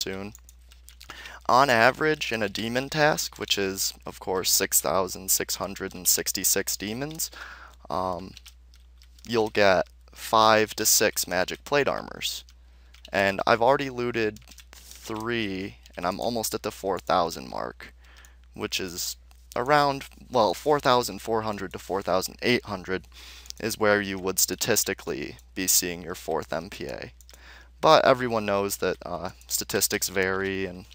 soon. On average, in a demon task, which is, of course, 6,666 demons, you'll get 5 to 6 magic plate armors. And I've already looted 3, and I'm almost at the 4,000 mark, which is around, well, 4,400 to 4,800 is where you would statistically be seeing your 4th MPA. But everyone knows that statistics vary, and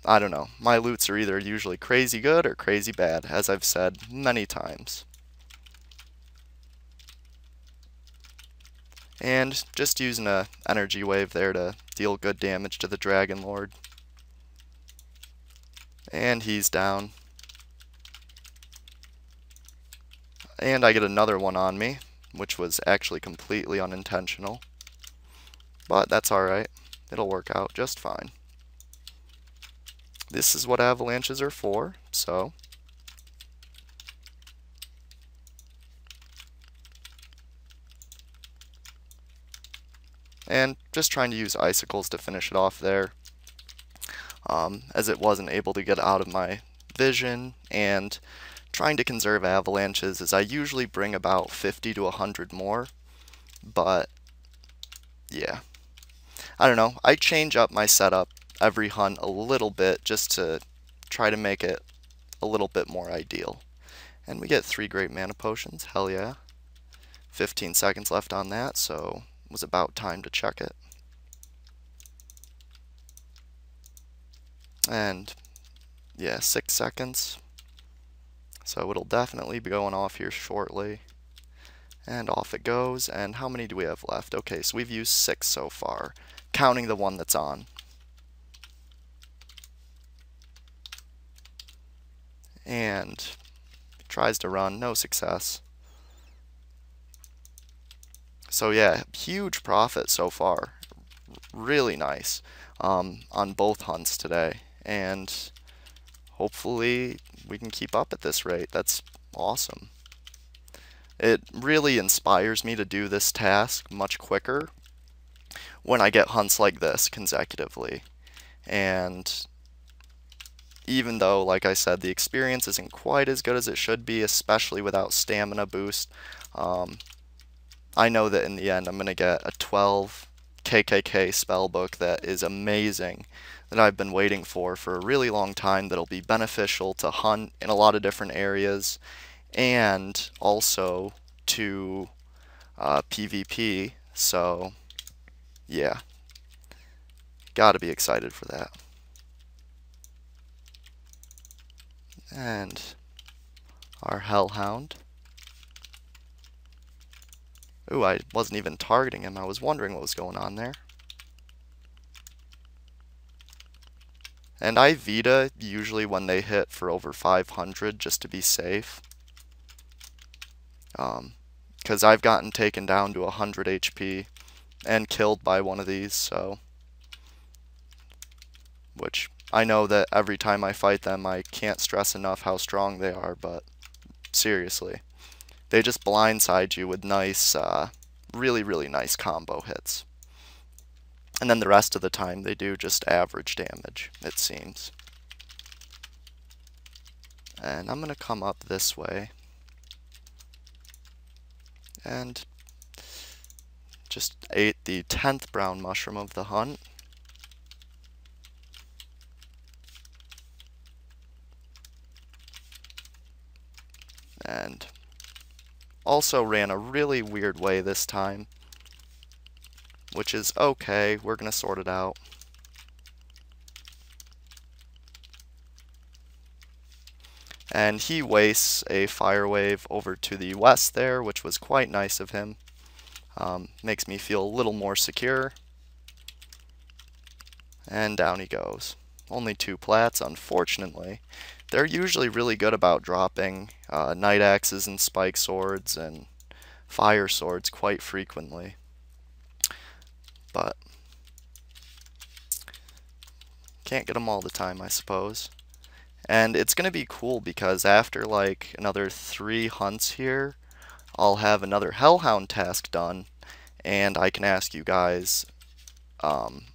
I don't know. My loots are either usually crazy good or crazy bad, as I've said many times. And just using a energy wave there to deal good damage to the Dragon Lord. And he's down. And I get another one on me, which was actually completely unintentional. But that's alright. It'll work out just fine. This is what avalanches are for, so and just trying to use icicles to finish it off there, as it wasn't able to get out of my vision, and trying to conserve avalanches as I usually bring about 50 to 100 more, but yeah, I don't know, I change up my setup every hunt a little bit just to try to make it a little bit more ideal. And we get 3 great mana potions, hell yeah. 15 seconds left on that, so it was about time to check it. And yeah, 6 seconds. So it'll definitely be going off here shortly. And off it goes. And how many do we have left? Okay, so we've used 6 so far, counting the one that's on. And tries to run, no success. So yeah, huge profit so far. Really nice on both hunts today. And hopefully we can keep up at this rate. That's awesome. It really inspires me to do this task much quicker when I get hunts like this consecutively. And even though, like I said, the experience isn't quite as good as it should be, especially without stamina boost, I know that in the end I'm going to get a 12 KKK spellbook that is amazing, that I've been waiting for a really long time, that'll be beneficial to hunt in a lot of different areas, and also to PvP, so yeah, gotta be excited for that. And our Hellhound. Ooh, I wasn't even targeting him. I was wondering what was going on there. And I Vita usually when they hit for over 500 just to be safe. Because I've gotten taken down to 100 HP and killed by one of these, so. Which I know that every time I fight them I can't stress enough how strong they are, but seriously. They just blindside you with nice, really, really nice combo hits. And then the rest of the time they do just average damage, it seems. And I'm going to come up this way. And just ate the 10th brown mushroom of the hunt. And also ran a really weird way this time, which is okay, we're going to sort it out. And he wastes a fire wave over to the west there, which was quite nice of him. Makes me feel a little more secure. And down he goes. Only 2 plats, unfortunately. They're usually really good about dropping night axes and spike swords and fire swords quite frequently. But can't get them all the time, I suppose. And it's going to be cool because after like another 3 hunts here, I'll have another Hellhound task done, and I can ask you guys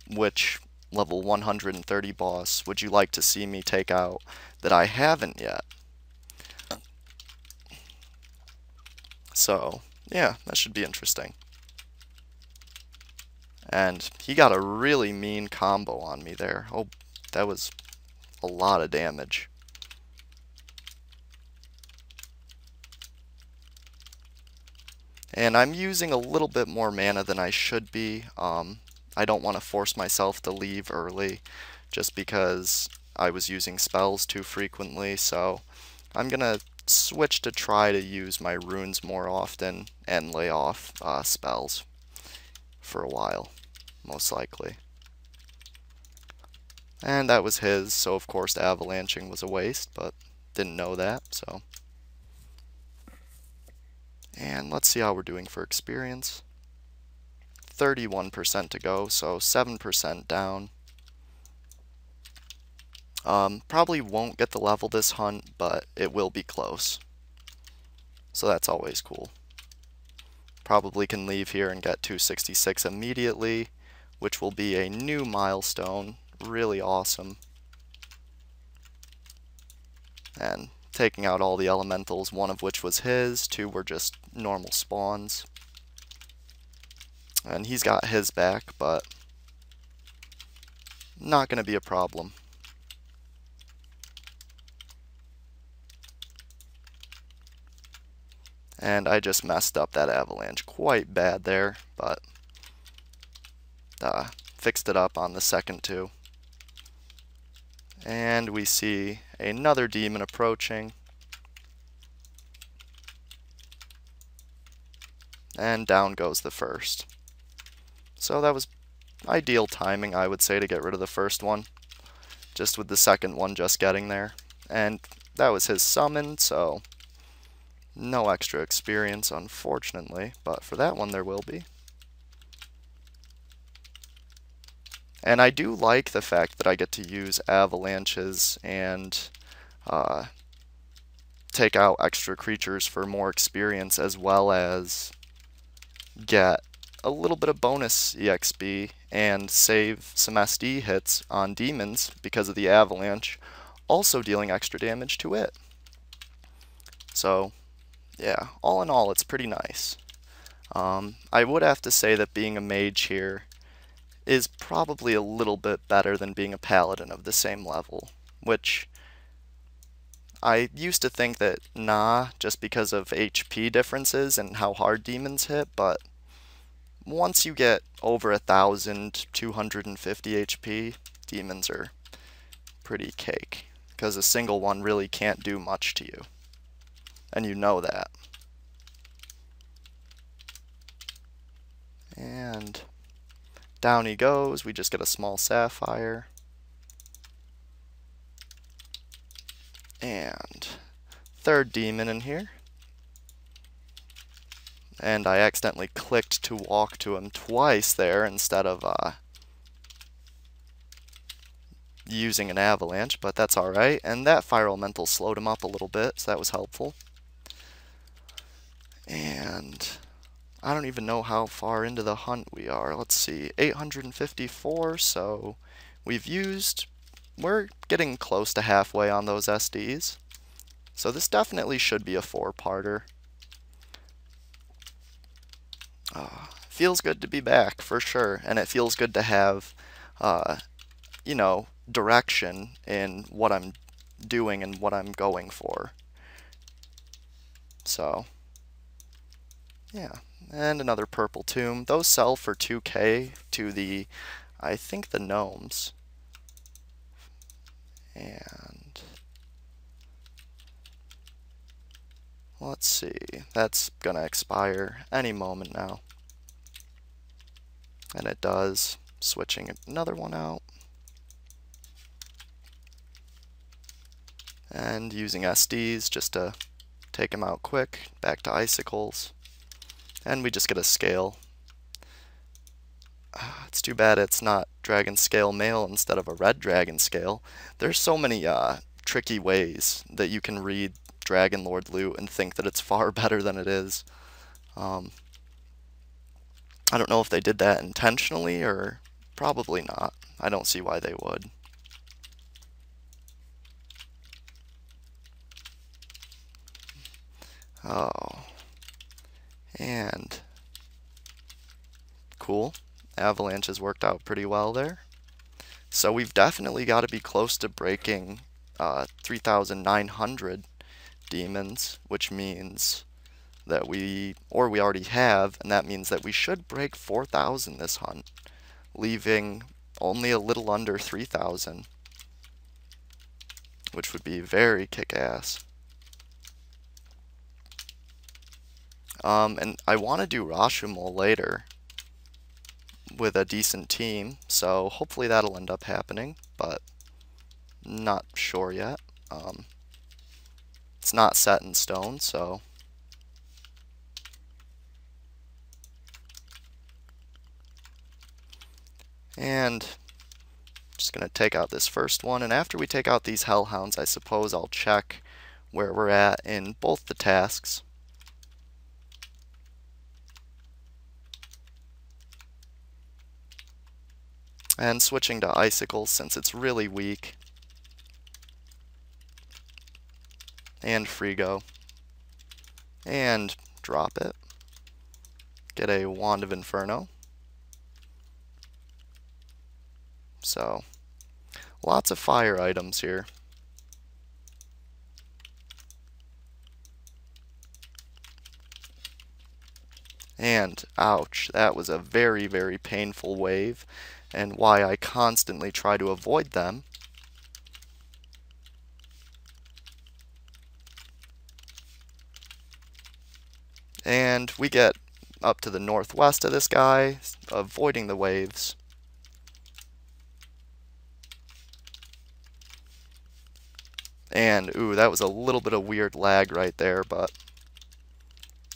which level 130 boss would you like to see me take out that I haven't yet? So, yeah, that should be interesting. And he got a really mean combo on me there. Oh, that was a lot of damage. And I'm using a little bit more mana than I should be. I don't want to force myself to leave early just because I was using spells too frequently, so I'm going to switch to try to use my runes more often and lay off spells for a while, most likely. And that was his, so of course avalanching was a waste, but didn't know that, so. And let's see how we're doing for experience. 31% to go, so 7% down. Probably won't get the level this hunt, but it will be close. So that's always cool. Probably can leave here and get 266 immediately, which will be a new milestone. Really awesome. And taking out all the elementals, one of which was his, two were just normal spawns. And he's got his back, but not going to be a problem. And I just messed up that avalanche quite bad there, but fixed it up on the second two. And we see another demon approaching. And down goes the first. So that was ideal timing, I would say, to get rid of the first one. Just with the second one just getting there. And that was his summon, so no extra experience, unfortunately. But for that one, there will be. And I do like the fact that I get to use avalanches and take out extra creatures for more experience, as well as get a little bit of bonus EXP and save some SD hits on demons because of the avalanche, also dealing extra damage to it. So, yeah, all in all, it's pretty nice. I would have to say that being a mage here is probably a little bit better than being a paladin of the same level, which I used to think that just because of HP differences and how hard demons hit, but once you get over 1,250 HP, demons are pretty cake, because a single one really can't do much to you, and you know that. And down he goes. We just get a small sapphire. And third demon in here. And I accidentally clicked to walk to him twice there instead of using an avalanche, but that's alright. And that fire elemental slowed him up a little bit, so that was helpful. And I don't even know how far into the hunt we are. Let's see, 854, so we're getting close to halfway on those SDs. So this definitely should be a 4-parter. Feels good to be back, for sure, and it feels good to have, you know, direction in what I'm doing and what I'm going for. So, yeah. And another purple tomb. Those sell for 2k to the, I think, the gnomes. And let's see, that's gonna expire any moment now. And it does. Switching another one out. And using SDs just to take them out quick. Back to icicles. And we just get a scale. It's too bad it's not dragon scale male instead of a red dragon scale. There's so many tricky ways that you can read Dragon Lord loot and think that it's far better than it is. I don't know if they did that intentionally or Probably not. I don't see why they would. Oh. And cool. Avalanche has worked out pretty well there. So we've definitely got to be close to breaking 3,900 demons, which means that we already have, and that means that we should break 4,000 this hunt, leaving only a little under 3,000, which would be very kick-ass. And I want to do Rashomon later with a decent team, so hopefully that'll end up happening, but not sure yet. It's not set in stone, so and just gonna take out this first one, and after we take out these Hellhounds, I suppose I'll check where we're at in both the tasks. And switching to Icicles since it's really weak. And Frigo. And drop it. Get a Wand of Inferno. So, lots of fire items here. And, ouch, that was a very, very painful wave, and why I constantly try to avoid them. And we get up to the northwest of this guy, avoiding the waves. And, ooh, that was a little bit of weird lag right there, but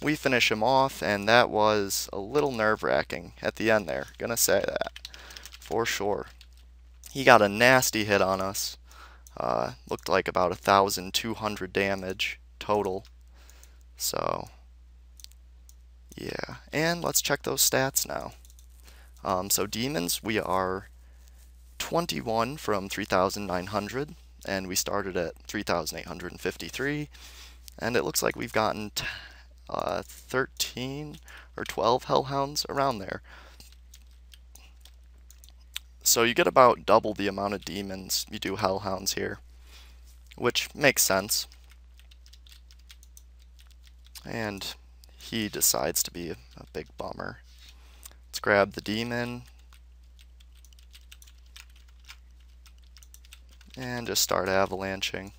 we finish him off, and that was a little nerve-wracking at the end there. Gonna say that, for sure. He got a nasty hit on us. Looked like about 1,200 damage total. So, yeah. And let's check those stats now. So demons, we are 21 from 3,900, and we started at 3,853. And it looks like we've gotten 13 or 12 Hellhounds around there. So you get about double the amount of demons you do Hellhounds here, which makes sense. And he decides to be a big bummer. Let's grab the demon and just start avalanching.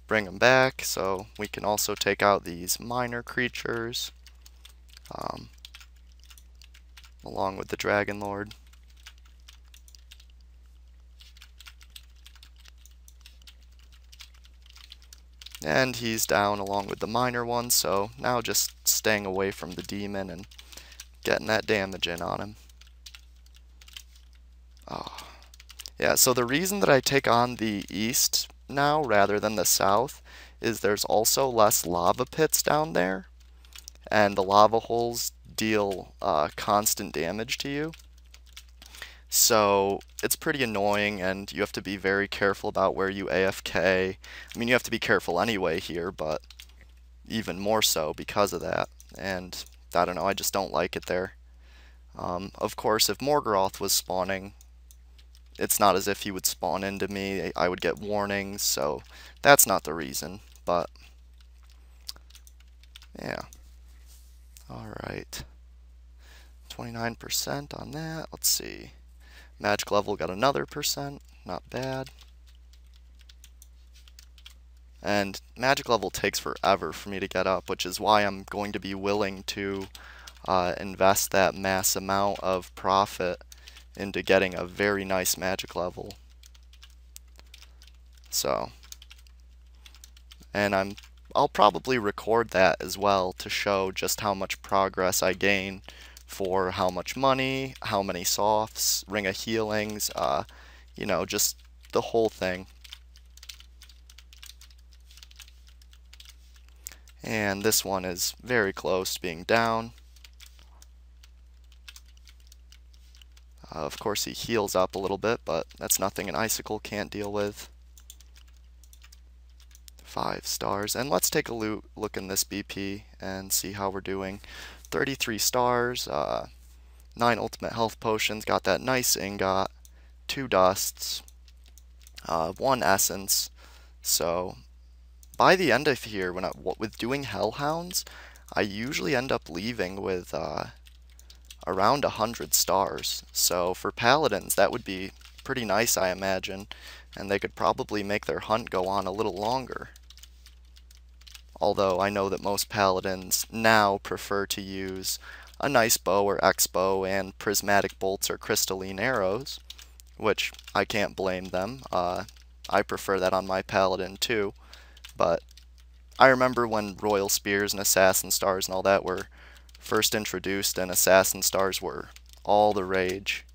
Bring them back so we can also take out these minor creatures along with the Dragon Lord. And he's down along with the minor one, so now just staying away from the demon and getting that damage in on him. Oh. Yeah, so the reason that I take on the east now rather than the south is there's also less lava pits down there, and the lava holes deal constant damage to you. So it's pretty annoying, and you have to be very careful about where you AFK. I mean, you have to be careful anyway here, but even more so because of that. And I don't know, I just don't like it there. Of course, if Morgoroth was spawning, it's not as if he would spawn into me. I would get warnings, so that's not the reason. But yeah. Alright. 29% on that. Let's see. Magic level got another percent. Not bad. And magic level takes forever for me to get up, which is why I'm going to be willing to invest that mass amount of profit into getting a very nice magic level. So, and I'll probably record that as well to show just how much progress I gain for how much money, how many softs, ring of healings, you know, just the whole thing. And this one is very close to being down. Of course he heals up a little bit, but that's nothing an icicle can't deal with. 5 stars. And let's take a look in this BP and see how we're doing. 33 stars, 9 ultimate health potions, got that nice ingot, 2 dusts, 1 essence. So by the end of here, with doing Hellhounds, I usually end up leaving with around 100 stars. So for paladins, that would be pretty nice, I imagine, and they could probably make their hunt go on a little longer. Although I know that most paladins now prefer to use a nice bow or X-bow and prismatic bolts or crystalline arrows, which I can't blame them. I prefer that on my paladin too, but I remember when royal spears and assassin stars and all that were first introduced, and assassin stars were all the rage.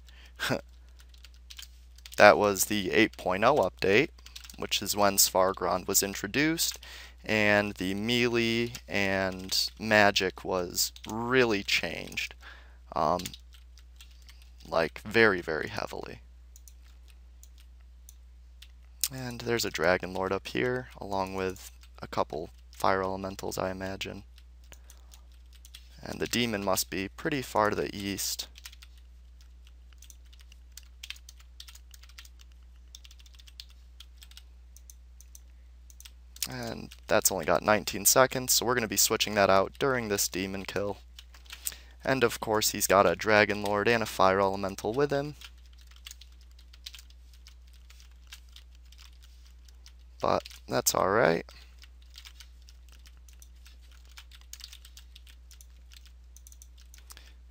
That was the 8.0 update, which is when Svargrond was introduced, and the melee and magic was really changed, like very, very heavily. And there's a Dragon Lord up here, along with a couple fire elementals, I imagine. And the demon must be pretty far to the east. And that's only got 19 seconds, so we're going to be switching that out during this demon kill. And of course he's got a Dragon Lord and a fire elemental with him. But that's alright.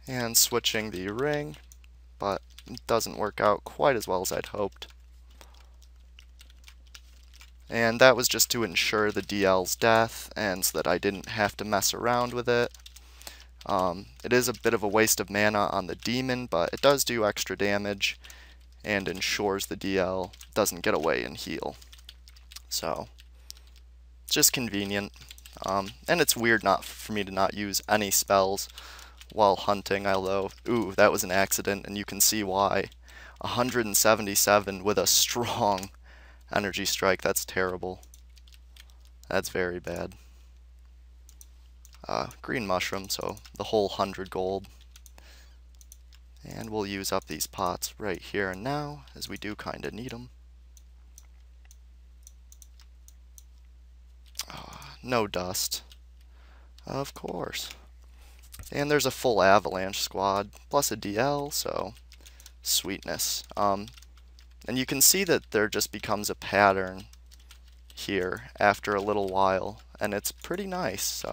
And switching the ring, but it doesn't work out quite as well as I'd hoped. And that was just to ensure the DL's death, and so that I didn't have to mess around with it. It is a bit of a waste of mana on the demon, but it does do extra damage, and ensures the DL doesn't get away and heal. So, it's just convenient. And it's weird for me to not use any spells while hunting, although, ooh, that was an accident, and you can see why. 177 with a strong energy strike, that's terrible. That's very bad. Green mushroom, so the whole 100 gold. And we'll use up these pots right here and now, as we do kinda need them. No dust. Of course. And there's a full avalanche squad, plus a DL, so sweetness. And you can see that there just becomes a pattern here after a little while, and it's pretty nice.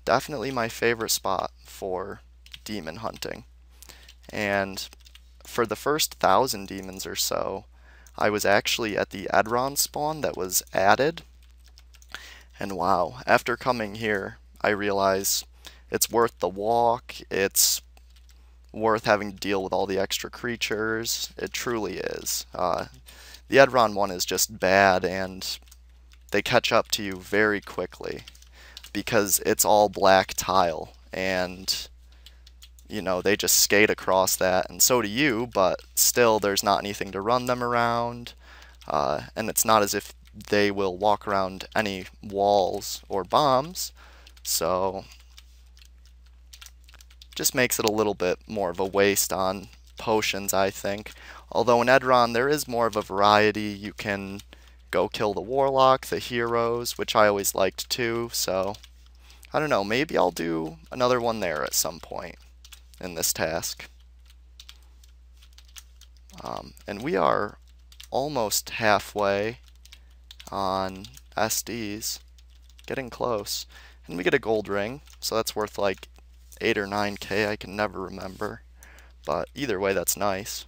Definitely my favorite spot for demon hunting. And for the first 1,000 demons or so, I was actually at the Adronus spawn that was added. And wow, after coming here, I realize it's worth the walk, it's worth having to deal with all the extra creatures. It truly is. The Adron one is just bad, and they catch up to you very quickly because it's all black tile, and you know, they just skate across that, and so do you, but still there's not anything to run them around, and it's not as if they will walk around any walls or bombs, so just makes it a little bit more of a waste on potions, I think. Although in Edron there is more of a variety. You can go kill the Warlock, the heroes, which I always liked too, so I don't know, maybe I'll do another one there at some point in this task. And we are almost halfway on SDs, getting close. And we get a gold ring, so that's worth like 8 or 9k, I can never remember. But either way, that's nice.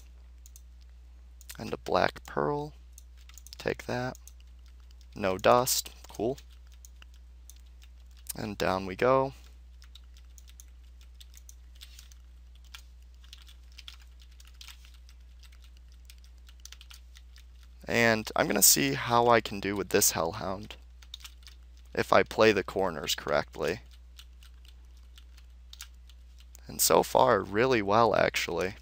And a black pearl, take that. No dust, cool. And down we go. And I'm going to see how I can do with this Hellhound. if I play the corners correctly. And so far, really well, actually.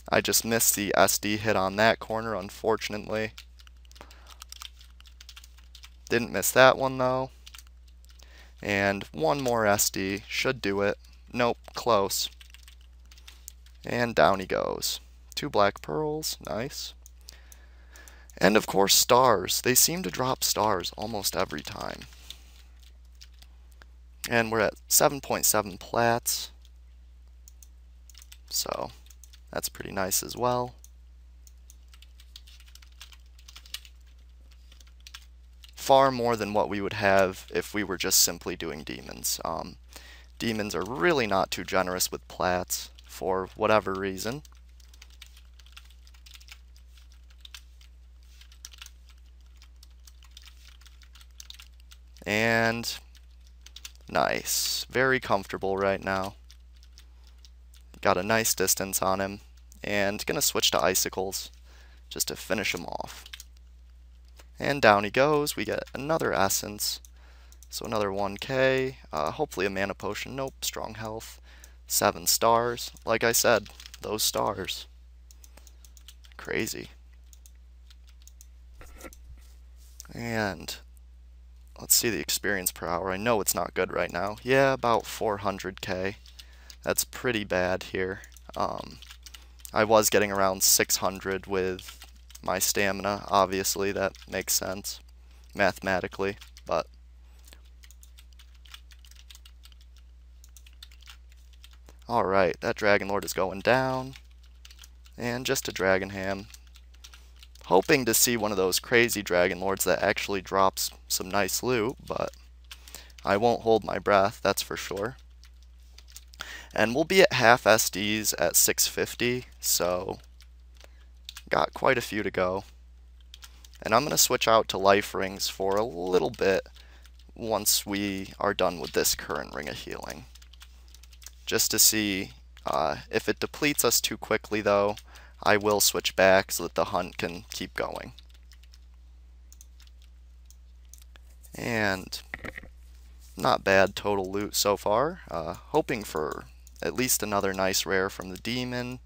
I just missed the SD hit on that corner, unfortunately. Didn't miss that one, though. And one more SD should do it. Nope, close. And down he goes. 2 black pearls, nice. And of course, stars. They seem to drop stars almost every time. And we're at 7.7 plats. So, that's pretty nice as well. Far more than what we would have if we were just simply doing demons. Demons are really not too generous with plats for whatever reason. And nice. Very comfortable right now. Got a nice distance on him. And gonna switch to icicles just to finish him off. And down he goes. We get another essence. So another 1k. Hopefully a mana potion. Nope, strong health. 7 stars. Like I said, those stars. Crazy. And let's see the experience per hour. I know it's not good right now. Yeah, about 400k. That's pretty bad here. I was getting around 600 with my stamina. Obviously, that makes sense mathematically, but alright, that Dragon Lord is going down. And just a Dragon Ham. Hoping to see one of those crazy Dragon Lords that actually drops some nice loot, but I won't hold my breath, that's for sure. And we'll be at half SDs at 650, so got quite a few to go. And I'm going to switch out to life rings for a little bit once we are done with this current ring of healing. Just to see if it depletes us too quickly, though, I will switch back so that the hunt can keep going. And not bad total loot so far. Hoping for at least another nice rare from the demon,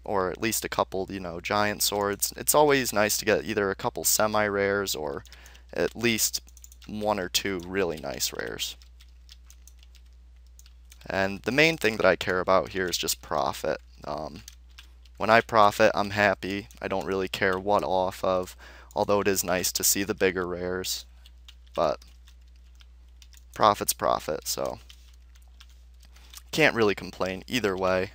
or at least a couple, giant swords. It's always nice to get either a couple semi-rares or at least 1 or 2 really nice rares. And the main thing that I care about here is just profit. When I profit, I'm happy. I don't really care what off of, although it is nice to see the bigger rares. But profit's profit, so can't really complain either way.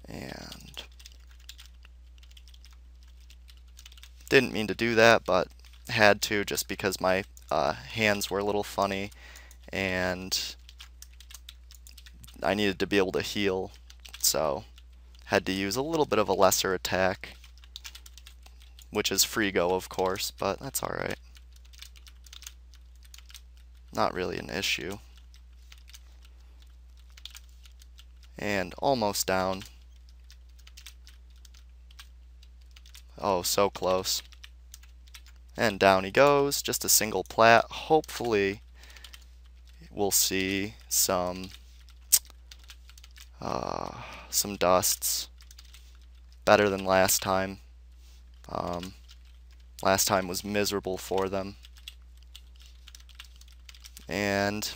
And didn't mean to do that, but had to just because my hands were a little funny and I needed to be able to heal, so had to use a little bit of a lesser attack, which is free go, of course, but that's alright. Not really an issue. And almost down. Oh, so close. And down he goes, just a single plat. Hopefully we'll see some dusts. Better than last time. Last time was miserable for them. And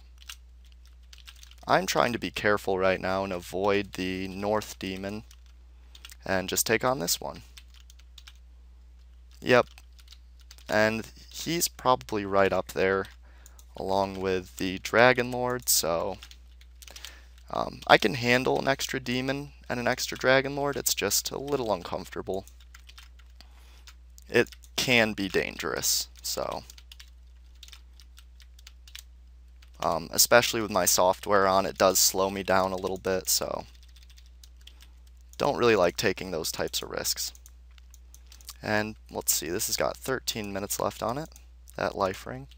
I'm trying to be careful right now and avoid the North Demon and just take on this one. Yep. And he's probably right up there along with the Dragon Lord, so I can handle an extra demon and an extra Dragon Lord. It's just a little uncomfortable. It can be dangerous, so especially with my software on, it does slow me down a little bit, so don't really like taking those types of risks. And let's see, this has got 13 minutes left on it, that life ring.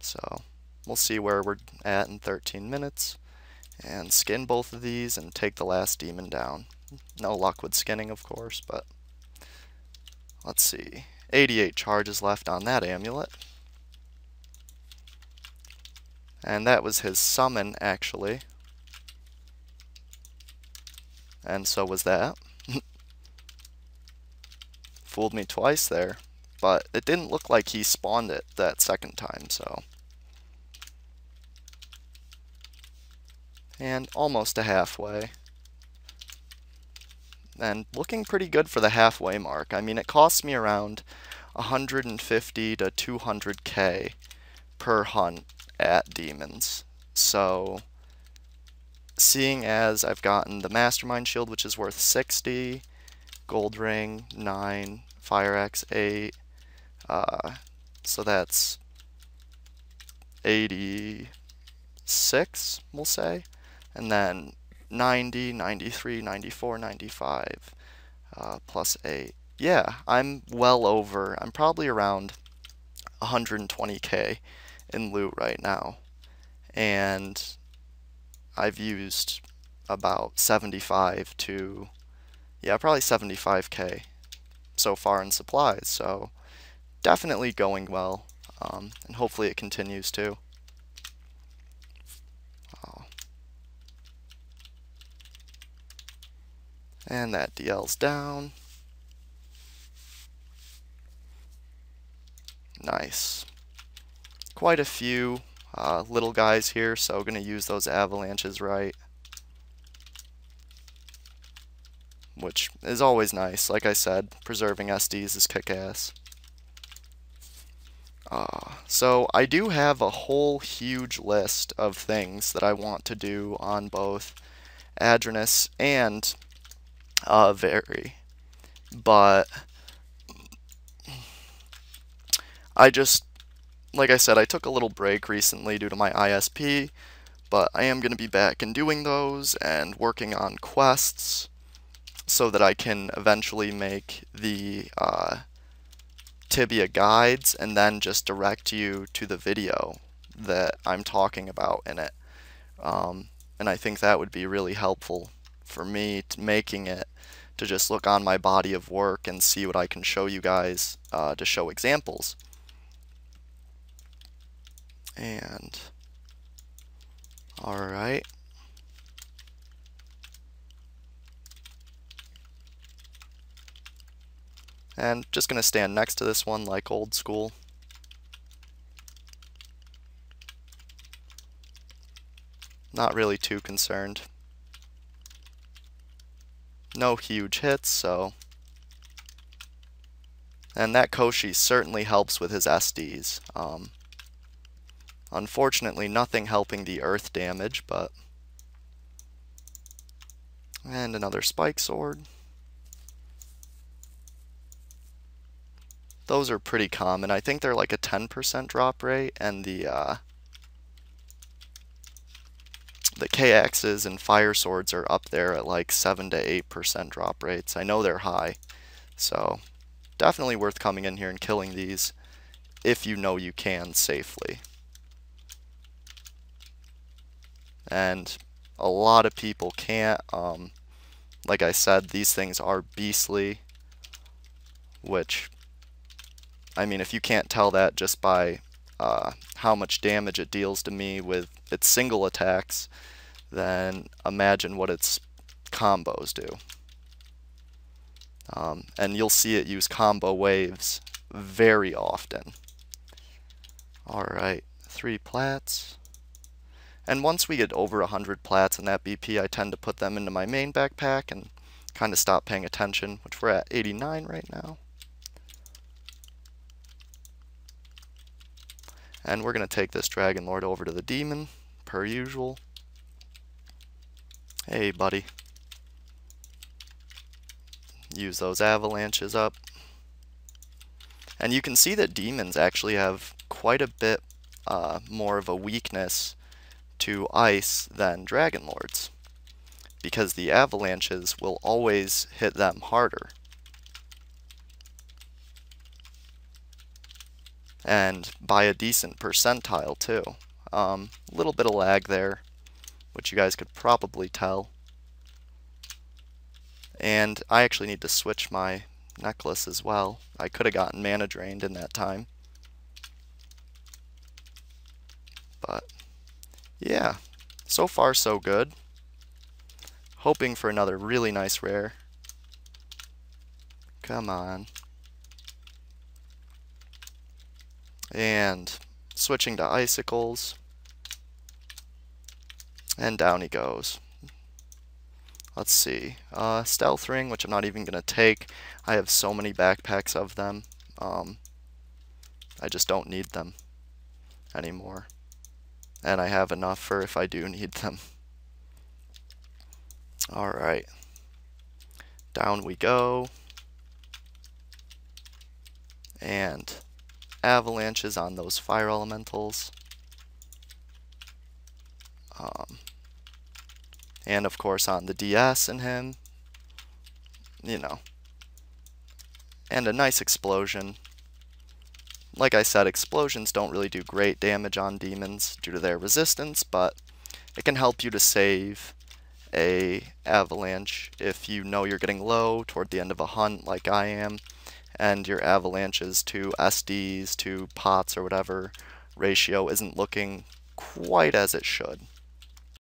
So we'll see where we're at in 13 minutes and skin both of these and take the last demon down. No luck with skinning, of course, but let's see, 88 charges left on that amulet. And that was his summon, actually. And so was that. Fooled me twice there. But it didn't look like he spawned it that second time, so. And almost to halfway. And looking pretty good for the halfway mark. I mean, it costs me around 150 to 200k per hunt at demons. So, seeing as I've gotten the Mastermind Shield, which is worth 60, Gold Ring 9, Fire Axe 8, so that's 86, we'll say, and then 90, 93, 94, 95, plus 8. Yeah, I'm well over, I'm probably around 120k in loot right now, and I've used about 75 to, yeah, probably 75k so far in supplies, so definitely going well, and hopefully it continues to. And that DL's down. Nice. Quite a few little guys here, so going to use those avalanches right. Which is always nice. Like I said, preserving SDs is kick-ass. So I do have a whole huge list of things that I want to do on both Adronus and MrVerry. But I just, like I said, I took a little break recently due to my ISP, but I am going to be back and doing those and working on quests so that I can eventually make the Tibia guides and then just direct you to the video that I'm talking about in it. And I think that would be really helpful for me to making it to just look on my body of work and see what I can show you guys to show examples. And alright. And just going to stand next to this one like old school. Not really too concerned. No huge hits, so. And that Koshi certainly helps with his SDs. Unfortunately, nothing helping the earth damage, but. And another spike sword. Those are pretty common. I think they're like a 10% drop rate, and the K-axes and fire swords are up there at like 7 to 8% drop rates. I know they're high, so definitely worth coming in here and killing these if you know you can safely. And a lot of people can't. Like I said, these things are beastly, which, I mean, if you can't tell that just by how much damage it deals to me with its single attacks, then imagine what its combos do. And you'll see it use combo waves very often. Alright, 3 plats. And once we get over 100 plats in that BP, I tend to put them into my main backpack and kind of stop paying attention, which we're at 89 right now. And we're going to take this Dragon Lord over to the demon, per usual. Hey, buddy. Use those avalanches up. And you can see that demons actually have quite a bit more of a weakness to ice than Dragon Lords, because the avalanches will always hit them harder. And by a decent percentile too. Little bit of lag there, which you guys could probably tell. And I actually need to switch my necklace as well. I could have gotten mana drained in that time. But yeah, so far so good. Hoping for another really nice rare. Come on. And switching to icicles. And down he goes. Let's see. Stealth ring, which I'm not even going to take. I have so many backpacks of them. I just don't need them anymore. And I have enough for if I do need them. Alright. Down we go. And avalanches on those fire elementals. And of course on the DS in him. You know. And a nice explosion. Like I said, explosions don't really do great damage on demons due to their resistance, but it can help you to save a avalanche if you know you're getting low toward the end of a hunt like I am, and your avalanches to SDs to pots or whatever ratio isn't looking quite as it should.